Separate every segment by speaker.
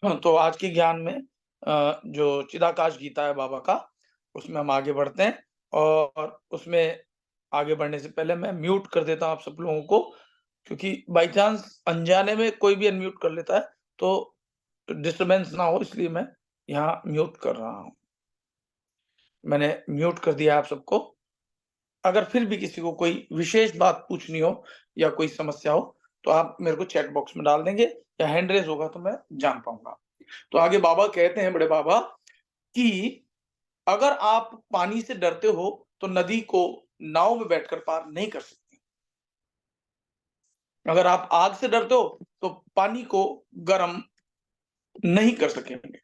Speaker 1: हाँ, तो आज के ज्ञान में जो चिदाकाश गीता है बाबा का, उसमें हम आगे बढ़ते हैं और उसमें आगे बढ़ने से पहले मैं म्यूट कर देता हूँ आप सब लोगों को, क्योंकि बाय चांस अनजाने में कोई भी अनम्यूट कर लेता है, तो डिस्टर्बेंस ना हो इसलिए मैं यहाँ म्यूट कर रहा हूँ। मैंने म्यूट कर दिया आप सबको। अगर फिर भी किसी को कोई विशेष बात पूछनी हो या कोई समस्या हो, तो आप मेरे को चैट बॉक्स में डाल देंगे या हैंड रेज़ होगा तो मैं जान पाऊँगा। तो आगे बाबा कहते हैं बड़े बाबा कि अगर आप पानी से डरते हो तो नदी को नाव में बैठकर पार नहीं कर सकते। अगर आप आग से डरते हो तो पानी को गर्म नहीं कर सकेंगे।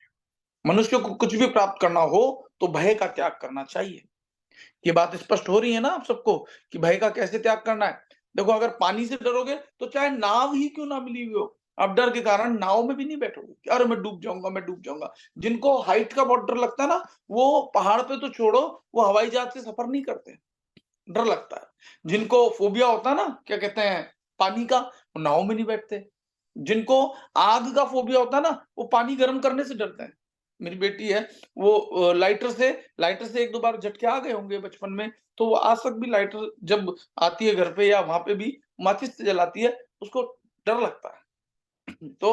Speaker 1: मनुष्य को कुछ भी प्राप्त करना हो तो भय का त्याग करना चाहिए। ये बात स्पष्ट हो रही है ना आप सबको कि भय का कैसे त्याग करना है। देखो अगर पानी से डरोगे तो चाहे नाव ही क्यों ना मिली हुई हो, आप डर के कारण नाव में भी नहीं बैठोगे कि अरे मैं डूब जाऊंगा, मैं डूब जाऊंगा। जिनको हाइट का बहुत डर लगता है ना, वो पहाड़ पे तो छोड़ो, वो हवाई जहाज से सफर नहीं करते, डर लगता है। जिनको फोबिया होता है ना, क्या कहते हैं, पानी का, वो नाव में नहीं बैठते। जिनको आग का फोबिया होता है ना, वो पानी गर्म करने से डरते हैं। मेरी बेटी है, वो लाइटर से 1-2 बार झटके आ गए होंगे बचपन में, तो वो आज तक भी लाइटर जब आती है घर पे या वहाँ पे भी माचिस से जलाती है, उसको डर लगता है। तो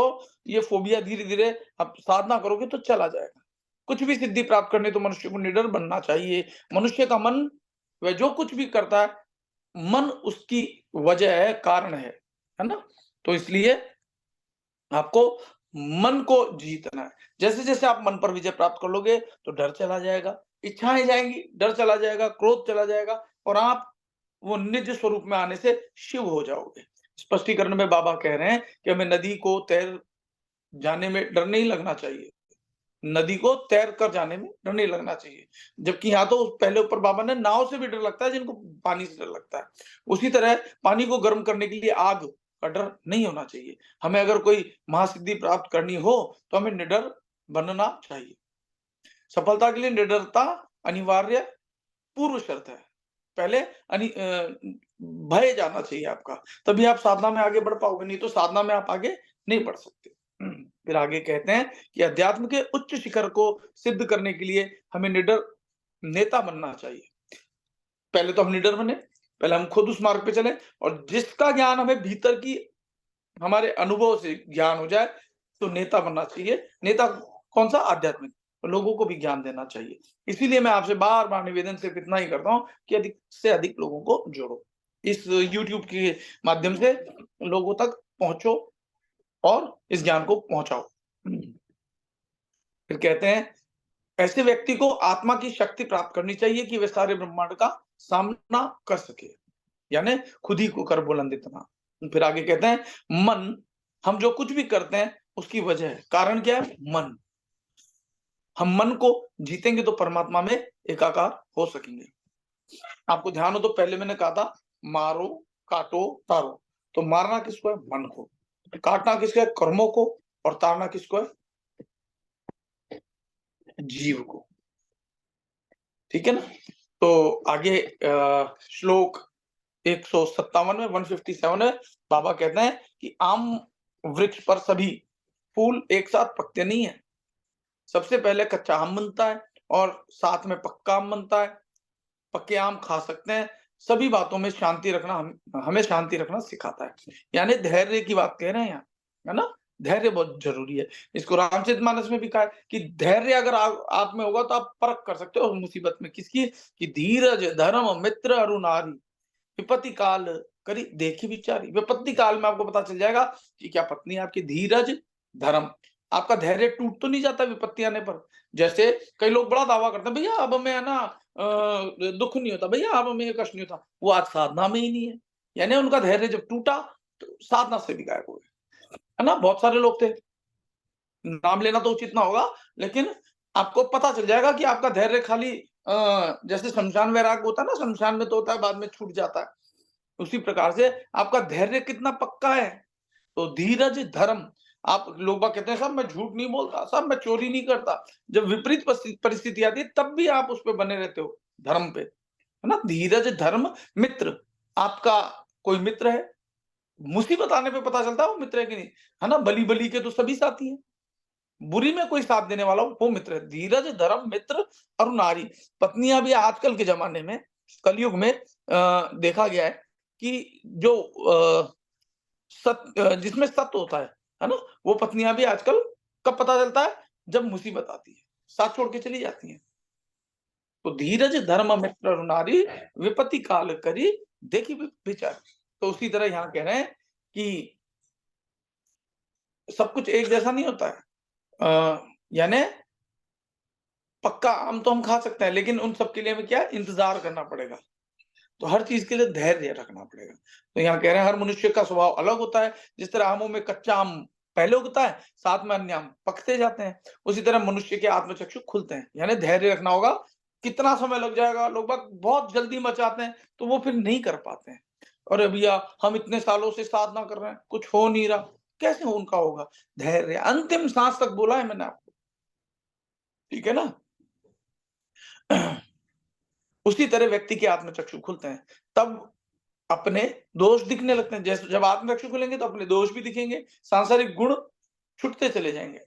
Speaker 1: ये फोबिया धीरे-धीरे आप साधना करोगे तो चला जाएगा। कुछ भी सिद्धि प्राप्त करनी तो मनुष्य को निडर बनना चाहिए। मनुष्य का मन, वह जो कुछ भी करता है, मन उसकी वजह है, कारण है ना? तो इसलिए आपको मन को जीतना है। जैसे-जैसे आप मन पर विजय प्राप्त कर लोगे, तो डर चला जाएगा, इच्छाएँ जाएँगी, डर चला जाएगा, क्रोध चला जाएगा और आप वो निज स्वरूप में आने से शिव हो जाओगे। स्पष्टीकरण में बाबा कह रहे हैं कि हमें नदी को तैर जाने में डर नहीं लगना चाहिए। नदी को तैर कर जाने में डर नहीं लगना चाहिए। जबकि यहाँ तो पहले ऊपर बाबा ने नाव से भी डर लगता है जिनको पानी से डर लगता है। उसी तरह पानी को गर्म करने के लिए आग का डर नहीं होना चाहिए। हमें अगर कोई महासिद्धि प्राप्त करनी हो तो हमें निडर बनना चाहिए। सफलता के लिए निडरता अनिवार्य पूर्व शर्त है। पहले भय जाना चाहिए आपका, तभी आप साधना में आगे बढ़ पाओगे, नहीं तो साधना में आप आगे नहीं बढ़ सकते। फिर आगे कहते हैं कि अध्यात्म के उच्च शिखर को सिद्ध करने के लिए हमें निडर नेता बनना चाहिए। पहले तो हम निडर बने, पहले हम खुद उस मार्ग पे चले और जिसका ज्ञान हमें भीतर की हमारे अनुभव से ज्ञान हो जाए, तो नेता बनना चाहिए। नेता कौन-सा? आध्यात्मिक। लोगों को भी ज्ञान देना चाहिए। इसीलिए मैं आपसे बार-बार निवेदन सिर्फ इतना ही करता हूँ कि अधिक से अधिक लोगों को जोड़ो। इस यूट्यूब के माध्यम से लोगों तक पहुँचो और इस ज्ञान को पहुँचाओ। फिर कहते हैं, ऐसे व्यक्ति को आत्मा की शक्ति प्राप्त करनी चाहिए कि वे सारे ब्रह्मांड का सामना कर सके। यानी खुद ही को कर बुलंद इतना। फिर आगे कहते हैं, मन, हम जो कुछ भी करते हैं उसकी वजह है। कारण क्या है? मन। हम मन को जीतेंगे तो परमात्मा में एकाकार हो सकेंगे। आपको ध्यान हो तो पहले मैंने कहा था, मारो, काटो, तारो। तो मारना किसको है? मन को। काटना किसको है? कर्मों को। और तारना किसको है? जीव को। ठीक है ना? तो आगे श्लोक 157 में 157 में बाबा कहते हैं कि आम वृक्ष पर सभी फूल एक साथ पकते नहीं है। सबसे पहले कच्चा आम बनता है और साथ में पक्का आम बनता है। पक्के आम खा सकते हैं। सभी बातों में शांति रखना हमें शांति रखना सिखाता है। यानी धैर्य की बात कह रहे हैं यहाँ, है ना? धैर्य बहुत जरूरी है। इसको रामचरितमानस में भी कहा है कि धैर्य अगर आप में होगा तो आप परख कर सकते हो उस मुसीबत में किसकी, कि धीरज धर्म मित्र अरु नारी विपत्ति काल करी देखी विचारी। विपत्ति काल में आपको पता चल जाएगा कि क्या पत्नी है आपकी। धीरज धर्म, आपका धैर्य टूट तो नहीं जाता विपत्ति आने पर। जैसे कई लोग बड़ा दावा करते हैं, भैया अब हमें है ना दुख नहीं होता, भैया अब हमें कष्ट नहीं होता। वो आज साधना में ही नहीं है। यानी उनका धैर्य जब टूटा तो साधना से भी गायब हो गए, है ना? बहुत सारे लोग थे, नाम लेना तो उचित ना होगा, लेकिन आपको पता चल जाएगा कि आपका धैर्य खाली जैसे शमशान वैराग होता है ना, शमशान में तो होता है, बाद में छूट जाता है। उसी प्रकार से आपका धैर्य कितना पक्का है। तो धीरज धर्म, आप लोग बाग कहते हैं साहब मैं झूठ नहीं बोलता, साहब मैं चोरी नहीं करता। जब विपरीत परिस्थिति आती है तब भी आप उस पे बने रहते हो धर्म पे, है ना? धीरज धर्म मित्र, आपका कोई मित्र है, मुसीबत आने पे पता चलता है वो मित्र है कि नहीं, है ना? बली के तो सभी साथी हैं। बुरी में कोई साथ देने वाला हो वो मित्र है। धीरज धर्म मित्र और नारी। पत्नियां भी आजकल के जमाने में, कलयुग में देखा गया है कि जो जिसमें सत्य होता है ना, वो पत्नियां भी आजकल कब पता चलता है, जब मुसीबत आती है, साथ छोड़ के चली जाती हैं। तो धीरज धर्म मित्र और नारी, विपत्ति काल करी देखी विचार। तो उसी तरह यहाँ कह रहे हैं कि सब कुछ एक जैसा नहीं होता है। यानी पक्का आम तो हम खा सकते हैं, लेकिन उन सब के लिए हमें क्या इंतजार करना पड़ेगा। तो हर चीज के लिए धैर्य रखना पड़ेगा। तो यहाँ कह रहे हैं हर मनुष्य का स्वभाव अलग होता है। जिस तरह आमों में कच्चा आम पहले उगता है, साथ में अन्य आम पकते जाते हैं, उसी तरह मनुष्य के आत्मचक्षु खुलते हैं। यानी धैर्य रखना होगा। कितना समय लग जाएगा, लोग बाग बहुत जल्दी मचाते हैं, तो वो फिर नहीं कर पाते हैं। और भैया हम इतने सालों से साधना कर रहे हैं, कुछ हो नहीं रहा, कैसे उनका होगा? धैर्य अंतिम सांस तक बोला है मैंने आपको, ठीक है ना? उसी तरह व्यक्ति के आत्मचक्षु खुलते हैं, तब अपने दोष दिखने लगते हैं। जैसे जब आत्मचक्षु खुलेंगे तो अपने दोष भी दिखेंगे, सांसारिक गुण छुटते चले जाएंगे।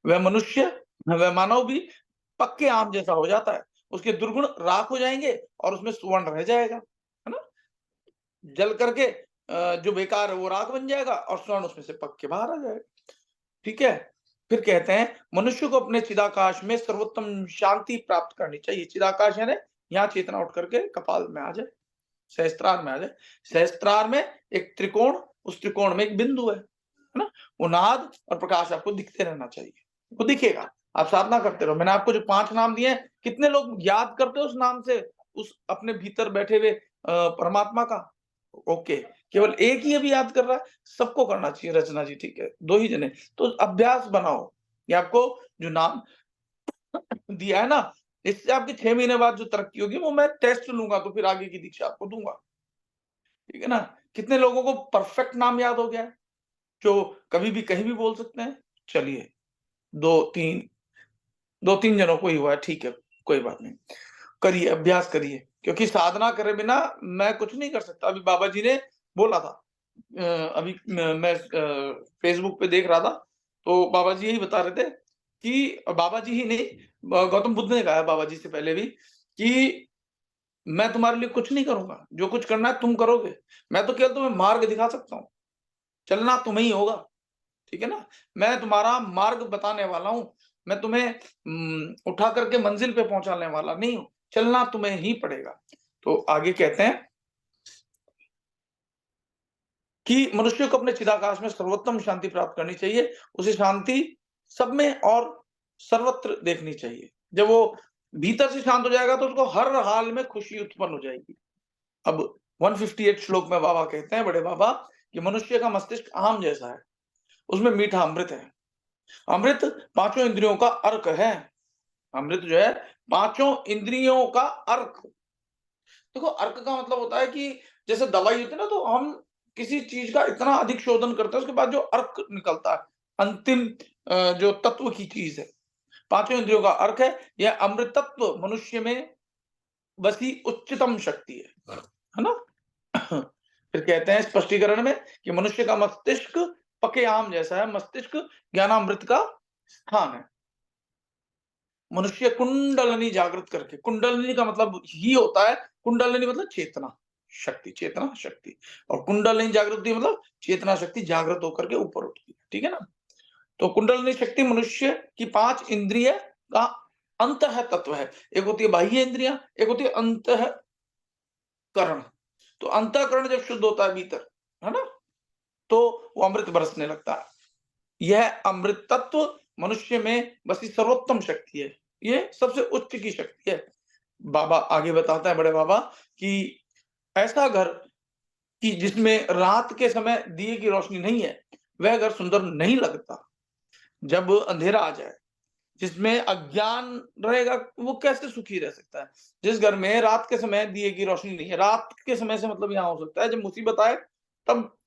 Speaker 1: वह मनुष्य, वह मानव भी पक्के आम जैसा हो जाता है। उसके दुर्गुण राख हो जाएंगे और उसमें सुवर्ण रह जाएगा, है ना? जल करके जो बेकार है वो राख बन जाएगा और स्वर्ण उसमें से पक के बाहर आ जाएगा। ठीक है? फिर कहते हैं मनुष्य को अपने चिदाकाश में सर्वोत्तम शांति प्राप्त करनी चाहिए। चिदाकाश यानी यहाँ चेतना उठ करके कपाल में आ जाए, सहस्त्रार में आ जाए। सहस्त्रार में एक त्रिकोण, उस त्रिकोण में एक बिंदु है ना? वो नाद और प्रकाश आपको दिखते रहना चाहिए, वो दिखेगा। आप साधना करते रहो। मैंने आपको जो 5 नाम दिए हैं, कितने लोग याद करते हो उस नाम से, उस अपने भीतर बैठे हुए परमात्मा का? ओके, केवल एक ही अभी याद कर रहा है, सबको करना चाहिए। रचना जी ठीक है, 2 ही जने। तो अभ्यास बनाओ। ये आपको जो नाम दिया है ना, इससे आपकी 6 महीने बाद जो तरक्की होगी वो मैं टेस्ट लूँगा, तो फिर आगे की दीक्षा आपको दूँगा। ठीक है ना? कितने लोगों को परफेक्ट नाम याद हो गया है, जो कभी भी कहीं भी बोल सकते हैं? चलिए 2-3 2-3 जनों को ही हुआ है, ठीक है, कोई बात नहीं। करिए, अभ्यास करिए, क्योंकि साधना करे बिना मैं कुछ नहीं कर सकता। अभी बाबा जी ने बोला था, अभी मैं फेसबुक पे देख रहा था, तो बाबा जी यही बता रहे थे कि बाबा जी ही नहीं, गौतम बुद्ध ने कहा है बाबा जी से पहले भी कि मैं तुम्हारे लिए कुछ नहीं करूँगा, जो कुछ करना है तुम करोगे। मैं तो केवल तुम्हें मार्ग दिखा सकता हूँ, चलना तुम्हें ही होगा, ठीक है ना? मैं तुम्हारा मार्ग बताने वाला हूँ, मैं तुम्हें उठा करके मंजिल पे पहुँचाने वाला नहीं हूँ, चलना तुम्हें ही पड़ेगा। तो आगे कहते हैं कि मनुष्य को अपने चिदाकाश में सर्वोत्तम शांति प्राप्त करनी चाहिए। उसे शांति सब में और सर्वत्र देखनी चाहिए। जब वो भीतर से शांत हो जाएगा तो उसको हर हाल में खुशी उत्पन्न हो जाएगी। अब 158 श्लोक में बाबा कहते हैं, बड़े बाबा, कि मनुष्य का मस्तिष्क आम जैसा है, उसमें मीठा अमृत है। अमृत पांचों इंद्रियों का अर्क है। अमृत जो है पांचों इंद्रियों का अर्क। देखो, अर्क का मतलब होता है कि जैसे दवाई होती है ना, तो हम किसी चीज का इतना अधिक शोधन करते हैं, उसके बाद जो अर्क निकलता है, अंतिम जो तत्व की चीज है, पांचों इंद्रियों का अर्क है। यह अमृतत्व मनुष्य में बसी उच्चतम शक्ति है ना? फिर कहते हैं स्पष्टीकरण में कि मनुष्य का मस्तिष्क पके आम जैसा है। मस्तिष्क ज्ञानामृत का स्थान है। मनुष्य कुंडलनी जागृत करके, कुंडलनी का मतलब ही होता है, कुंडलनी मतलब चेतना शक्ति, चेतना शक्ति, और कुंडलनी जागृति मतलब चेतना शक्ति जागृत होकर के ऊपर उठती है, ठीक है ना? तो कुंडलनी शक्ति मनुष्य की 5 इंद्रिय का अंतः तत्व है। एक होती है बाह्य इंद्रियां, एक होती है अंतःकरण। तो अंतःकरण जब शुद्ध होता है भीतर, है ना, तो वो अमृत बरसने लगता है। यह अमृत तत्व मनुष्य में बसी सर्वोत्तम शक्ति है। ये सबसे उच्च की शक्ति है। बाबा आगे बताता है, बड़े बाबा, कि ऐसा घर कि जिसमें रात के समय दिए की रोशनी नहीं है, वह घर सुंदर नहीं लगता। जब अंधेरा आ जाए, जिसमें अज्ञान रहेगा, वो कैसे सुखी रह सकता है? जिस घर में रात के समय दिए की रोशनी नहीं है, रात के समय से मतलब यहाँ हो सकता है जब मुसीबत आए, तब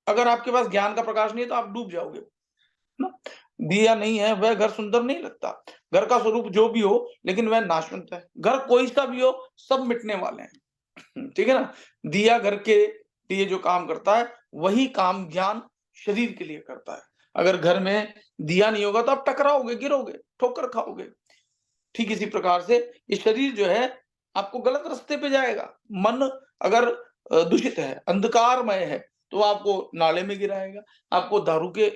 Speaker 1: अगर आपके पास ज्ञान का प्रकाश नहीं है तो आप डूब जाओगे ना। दिया नहीं है, वह घर सुंदर नहीं लगता। घर का स्वरूप जो भी हो, लेकिन वह नाशवंत है। घर कोई सा भी हो, सब मिटने वाले हैं, ठीक है ना? दिया घर के लिए जो काम करता है, वही काम ज्ञान शरीर के लिए करता है। अगर घर में दिया नहीं होगा तो आप टकराओगे, गिरोगे, ठोकर खाओगे। ठीक इसी प्रकार से ये शरीर जो है आपको गलत रास्ते पे जाएगा। मन अगर दूषित है, अंधकारमय है, तो आपको नाले में गिराएगा, आपको दारू के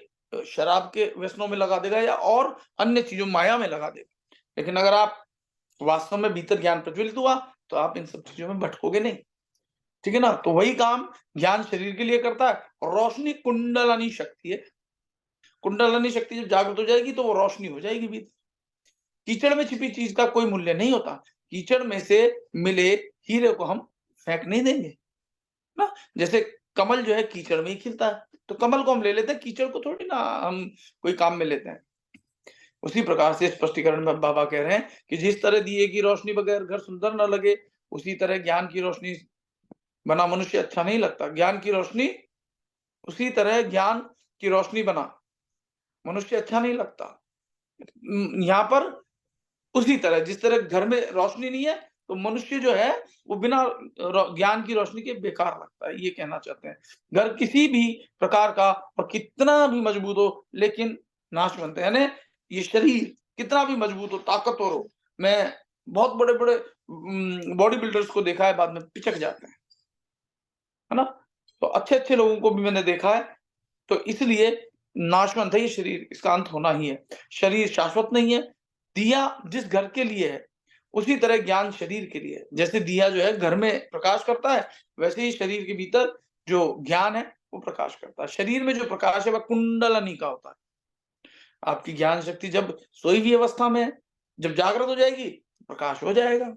Speaker 1: शराब के व्यसनों में लगा देगा या और अन्य चीज़ों माया में लगा देगा। लेकिन अगर आप वास्तव में भीतर ज्ञान प्रज्वलित हुआ, तो आप इन सब चीज़ों में भटकोगे नहीं। ठीक है ना? तो वही काम ज्ञान शरीर के लिए करता है। और रोशनी कुंडलनी शक्ति है। कुंडलनी शक्ति जब जागृत हो जाएगी तो वो रोशनी हो जाएगी भीतर। कीचड़ में छिपी चीज का कोई मूल्य नहीं होता। कीचड़ में से मिले हीरे को हम फेंक नहीं देंगे ना। जैसे कमल जो है कीचड़ में ही खिलता है, तो कमल को हम ले लेते हैं, कीचड़ को थोड़ी ना हम कोई काम में लेते हैं। उसी प्रकार से स्पष्टीकरण में बाबा कह रहे हैं कि जिस तरह दिए की रोशनी बगैर घर सुंदर न लगे, उसी तरह ज्ञान की रोशनी बना मनुष्य अच्छा नहीं लगता। ज्ञान की रोशनी उसी तरह ज्ञान की रोशनी बना मनुष्य अच्छा नहीं लगता। यहाँ पर उसी तरह जिस तरह घर में रोशनी नहीं है, तो मनुष्य जो है वो बिना ज्ञान की रोशनी के बेकार लगता है, ये कहना चाहते हैं। घर किसी भी प्रकार का और कितना भी मजबूत हो, लेकिन नाशवंत है। यानी ये शरीर कितना भी मजबूत हो, ताकतवर हो, मैं बहुत बड़े बड़े बॉडी बिल्डर्स को देखा है, बाद में पिचक जाते हैं, है ना? तो अच्छे अच्छे लोगों को भी मैंने देखा है। तो इसलिए नाशवंत है ये शरीर, इसका अंत होना ही है। शरीर शाश्वत नहीं है। दिया जिस घर के लिए है, उसी तरह ज्ञान शरीर के लिए है। जैसे दिया जो है घर में प्रकाश करता है, वैसे ही शरीर के भीतर जो ज्ञान है वो प्रकाश करता है। शरीर में जो प्रकाश है वह कुंडलनी का होता है। आपकी ज्ञान शक्ति जब सोई हुई अवस्था में है, जब जागृत हो जाएगी, प्रकाश हो जाएगा।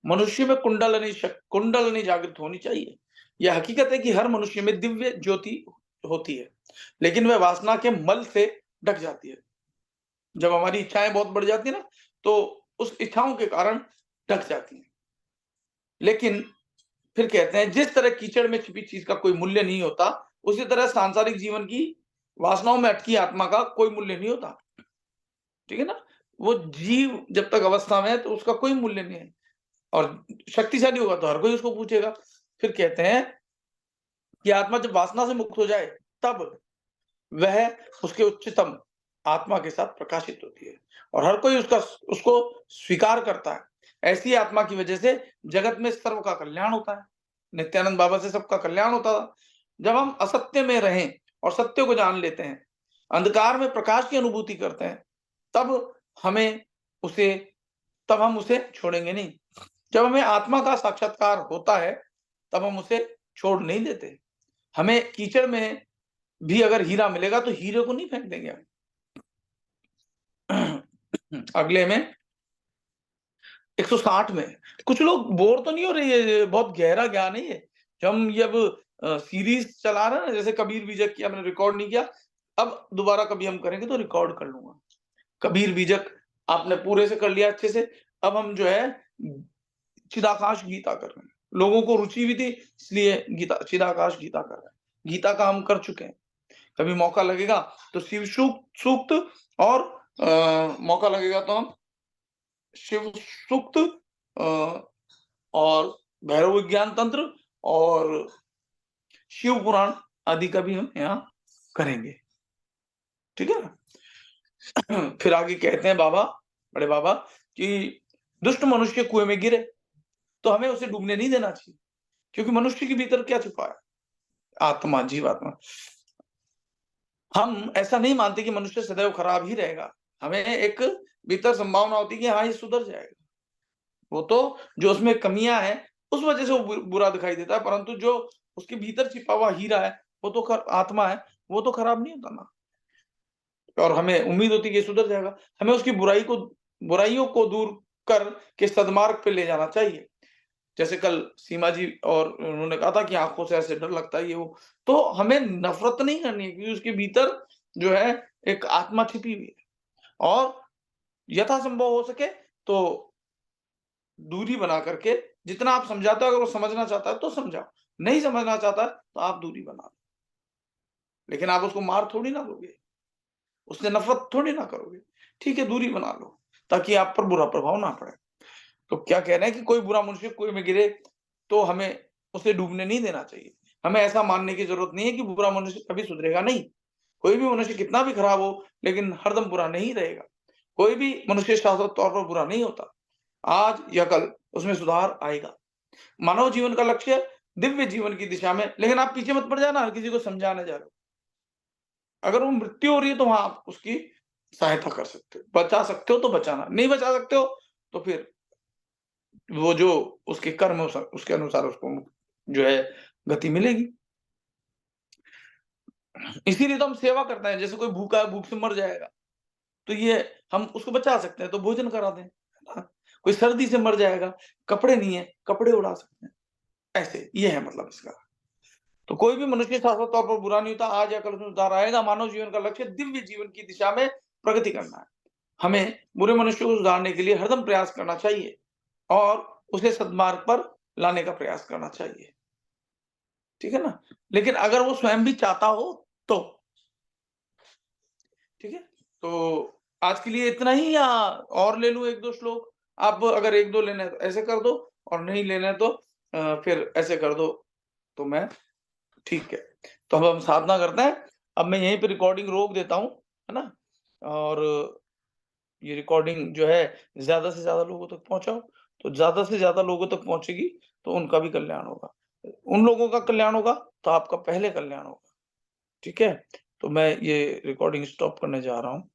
Speaker 1: मनुष्य में कुंडलनी जागृत होनी चाहिए। यह हकीकत है कि हर मनुष्य में दिव्य ज्योति होती है, लेकिन वह वासना के मल से ढक जाती है। जब हमारी इच्छाएं बहुत बढ़ जाती है ना, तो उस इच्छाओं के कारण ढक जाती हैं। लेकिन फिर कहते हैं जिस तरह कीचड़ में छिपी चीज का कोई मूल्य नहीं होता, उसी तरह सांसारिक जीवन की वासनाओं में अटकी आत्मा का कोई मूल्य नहीं होता। ठीक है ना? वो जीव जब तक अवस्था में है तो उसका कोई मूल्य नहीं है, और शक्तिशाली होगा तो हर कोई उसको पूछेगा। फिर कहते हैं कि आत्मा जब वासना से मुक्त हो जाए, तब वह उसके उच्चतम आत्मा के साथ प्रकाशित होती है, और हर कोई उसको स्वीकार करता है। ऐसी आत्मा की वजह से जगत में सर्व का कल्याण होता है। नित्यानंद बाबा से सबका कल्याण होता था। जब हम असत्य में रहें और सत्य को जान लेते हैं, अंधकार में प्रकाश की अनुभूति करते हैं, तब हमें उसे तब हम उसे छोड़ेंगे नहीं। जब हमें आत्मा का साक्षात्कार होता है, तब हम उसे छोड़ नहीं देते। हमें कीचड़ में भी अगर हीरा मिलेगा तो हीरे को नहीं फेंक देंगे हम। अगले में 160 में कुछ लोग बोर तो नहीं हो रही है, बहुत गहरा ज्ञान है ये। जब हम ये अब सीरीज चला रहे हैं ना, जैसे कबीर बीजक की हमने रिकॉर्ड नहीं किया, अब दोबारा कभी हम करेंगे तो रिकॉर्ड कर लूंगा। कबीर बीजक आपने पूरे से कर लिया अच्छे से। अब हम जो है चिदाकाश गीता कर रहे हैं। लोगों को रुचि भी थी, इसलिए गीता चिदाकाश गीता कर रहे हैं। गीता का हम कर चुके हैं। कभी मौका लगेगा तो शिव सूक्त और मौका लगेगा तो हम शिव सूक्त और भैरव विज्ञान तंत्र और शिव पुराण आदि का भी हम यहाँ करेंगे। ठीक है ना? फिर आगे कहते हैं बाबा, बड़े बाबा, कि दुष्ट मनुष्य कुएं में गिरे तो हमें उसे डूबने नहीं देना चाहिए, क्योंकि मनुष्य के भीतर क्या छुपा है? आत्मा, जीवात्मा। हम ऐसा नहीं मानते कि मनुष्य सदैव खराब ही रहेगा। हमें एक भीतर संभावना होती है कि हाँ, ये सुधर जाएगा। वो तो जो उसमें कमियां हैं, उस वजह से वो बुरा दिखाई देता है, परंतु जो उसके भीतर छिपा हुआ हीरा है, वो तो आत्मा है, वो तो खराब नहीं होता ना। और हमें उम्मीद होती है कि ये सुधर जाएगा। हमें उसकी बुराइयों को दूर कर के सदमार्ग पे ले जाना चाहिए। जैसे कल सीमा जी और उन्होंने कहा था कि आंखों से ऐसे डर लगता है, ये वो। तो हमें नफरत नहीं करनी है, क्योंकि उसके भीतर जो है एक आत्मा छिपी हुई है, और यथासंभव हो सके तो दूरी बना करके, जितना आप समझाते हो, अगर वो समझना चाहता है तो समझाओ, नहीं समझना चाहता है तो आप दूरी बना लो। लेकिन आप उसको मार थोड़ी ना दोगे, उससे नफरत थोड़ी ना करोगे। ठीक है, दूरी बना लो, ताकि आप पर बुरा प्रभाव ना पड़े। तो क्या कह रहे हैं कि कोई बुरा मनुष्य कुएं में गिरे तो हमें उसे डूबने नहीं देना चाहिए। हमें ऐसा मानने की जरूरत नहीं है कि बुरा मनुष्य कभी सुधरेगा नहीं। कोई भी मनुष्य कितना भी खराब हो, लेकिन हरदम बुरा नहीं रहेगा। कोई भी मनुष्य शाश्वत तौर पर बुरा नहीं होता। आज या कल उसमें सुधार आएगा। मानव जीवन का लक्ष्य दिव्य जीवन की दिशा में, लेकिन आप पीछे मत पड़ जाना हर किसी को समझाने जा रहे हो। अगर वो मृत्यु हो रही है तो वहाँ आप उसकी सहायता कर सकते हो। बचा सकते हो तो बचाना, नहीं बचा सकते हो तो फिर वो जो उसके कर्म उसके अनुसार उसको जो है गति मिलेगी। इसीलिए तो हम सेवा करते हैं। जैसे कोई भूखा है, भूख से मर जाएगा, तो ये हम उसको बचा सकते हैं तो भोजन करा दें, है ना? कोई सर्दी से मर जाएगा, कपड़े नहीं है, कपड़े उड़ा सकते हैं। ऐसे ये है मतलब इसका। तो कोई भी मनुष्य शाश्वत तौर पर बुरा नहीं होता। आज या कल उसमें सुधार आएगा। मानव जीवन का लक्ष्य दिव्य जीवन की दिशा में प्रगति करना है। हमें बुरे मनुष्य को सुधारने के लिए हरदम प्रयास करना चाहिए और उसे सद्मार्ग पर लाने का प्रयास करना चाहिए। ठीक है ना? लेकिन अगर वो स्वयं भी चाहता हो तो। ठीक है? तो आज के लिए इतना ही या और ले लूँ 1-2 श्लोक? आप अगर 1-2 लेने हैं तो ऐसे कर दो और नहीं लेने हैं तो फिर ऐसे कर दो, तो मैं ठीक है। तो अब हम साधना करते हैं। अब मैं यहीं पे रिकॉर्डिंग रोक देता हूँ, है ना? और ये रिकॉर्डिंग जो है ज़्यादा से ज़्यादा लोगों तक पहुँचाओ, तो ज़्यादा से ज़्यादा लोगों तक पहुँचेगी तो उनका भी कल्याण होगा। उन लोगों का कल्याण होगा तो आपका पहले कल्याण होगा। ठीक है? तो मैं ये रिकॉर्डिंग स्टॉप करने जा रहा हूँ।